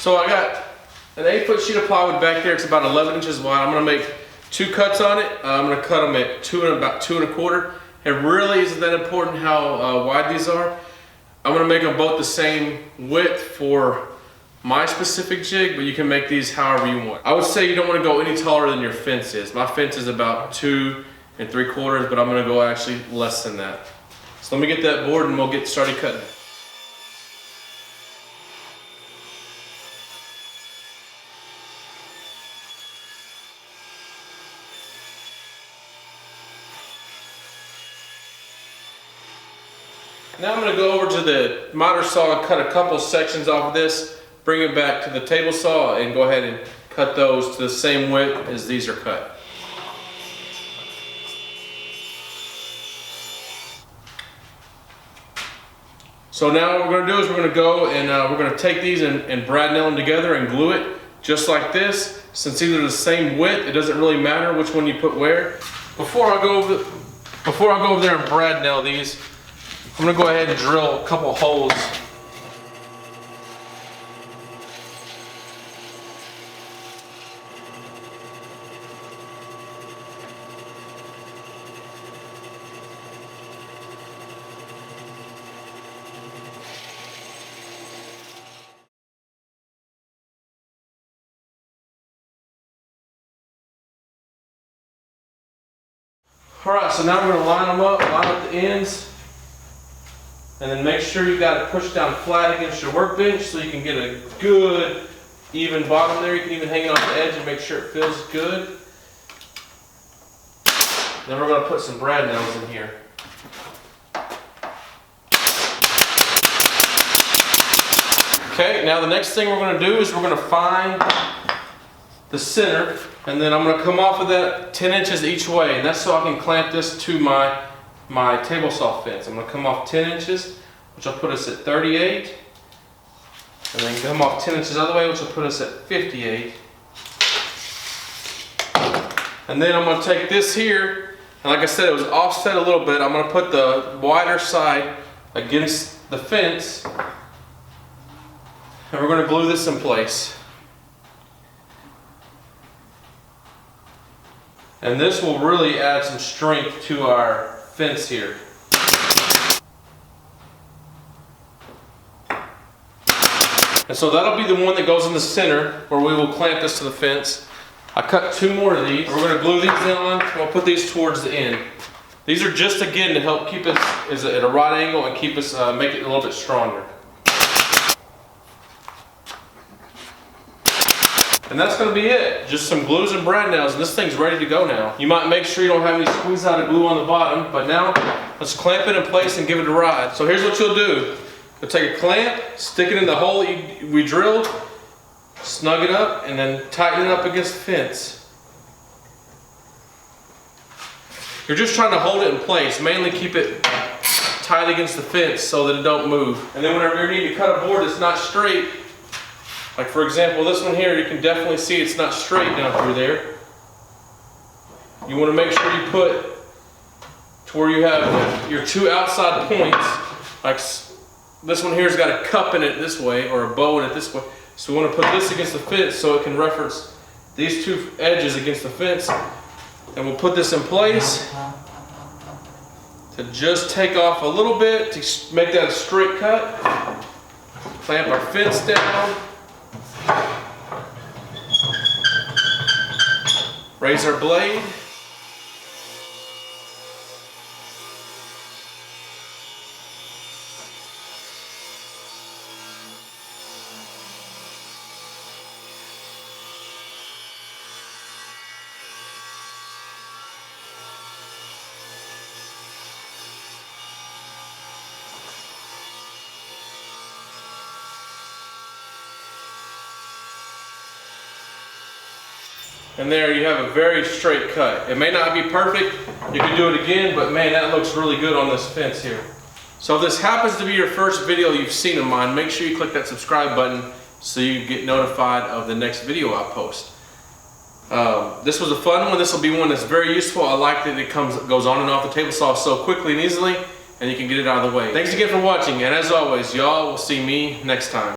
So I got an 8-foot sheet of plywood back there. It's about 11 inches wide. I'm gonna make 2 cuts on it. I'm gonna cut them at about 2 1/4. It really isn't that important how wide these are. I'm gonna make them both the same width for my specific jig, but you can make these however you want. I would say you don't want to go any taller than your fence is. My fence is about 2 3/4, but I'm gonna go actually less than that. So let me get that board and we'll get started cutting it. Now I'm going to go over to the miter saw and cut a couple sections off of this, bring it back to the table saw and go ahead and cut those to the same width as these are cut. So now what we're going to do is we're going to go and we're going to take these and brad nail them together and glue it just like this. Since these are the same width, it doesn't really matter which one you put where. Before I go over there and brad nail these, I'm gonna go ahead and drill a couple holes. All right, so now we're gonna line up the ends. And then make sure you got it pushed down flat against your workbench so you can get a good even bottom there. You can even hang it on the edge and make sure it feels good. Then we're going to put some brad nails in here. Okay, now the next thing we're going to do is we're going to find the center, and then I'm going to come off of that 10 inches each way, and that's so I can clamp this to my table saw fence. I'm going to come off 10 inches, which will put us at 38, and then come off 10 inches the other way, which will put us at 58. And then I'm going to take this here, and like I said, it was offset a little bit. I'm going to put the wider side against the fence, and we're going to glue this in place. And this will really add some strength to our fence here. And so that'll be the one that goes in the center where we will clamp this to the fence. I cut 2 more of these. We're going to glue these on and we'll put these towards the end. These are just again to help keep us at a right angle and keep us make it a little bit stronger. And that's going to be it. Just some glues and brad nails, and this thing's ready to go now. You might make sure you don't have any squeeze out of glue on the bottom, but now let's clamp it in place and give it a ride. So here's what you'll do. You'll take a clamp, stick it in the hole we drilled, snug it up, and then tighten it up against the fence. You're just trying to hold it in place, mainly keep it tight against the fence so that it don't move. And then whenever you need to cut a board that's not straight, like for example, this one here, you can definitely see it's not straight down through there. You want to make sure you put to where you have your 2 outside points. Like this one here's got a cup in it this way, or a bow in it this way. So we want to put this against the fence so it can reference these 2 edges against the fence. And we'll put this in place to just take off a little bit to make that a straight cut. Clamp our fence down. Raise our blade. And there you have a very straight cut. It may not be perfect, you can do it again, but man, that looks really good on this fence here. So if this happens to be your first video you've seen of mine, make sure you click that subscribe button so you get notified of the next video I post. This was a fun one. This will be one that's very useful. I like that it goes on and off the table saw so quickly and easily, and you can get it out of the way. Thanks again for watching, and as always, y'all will see me next time.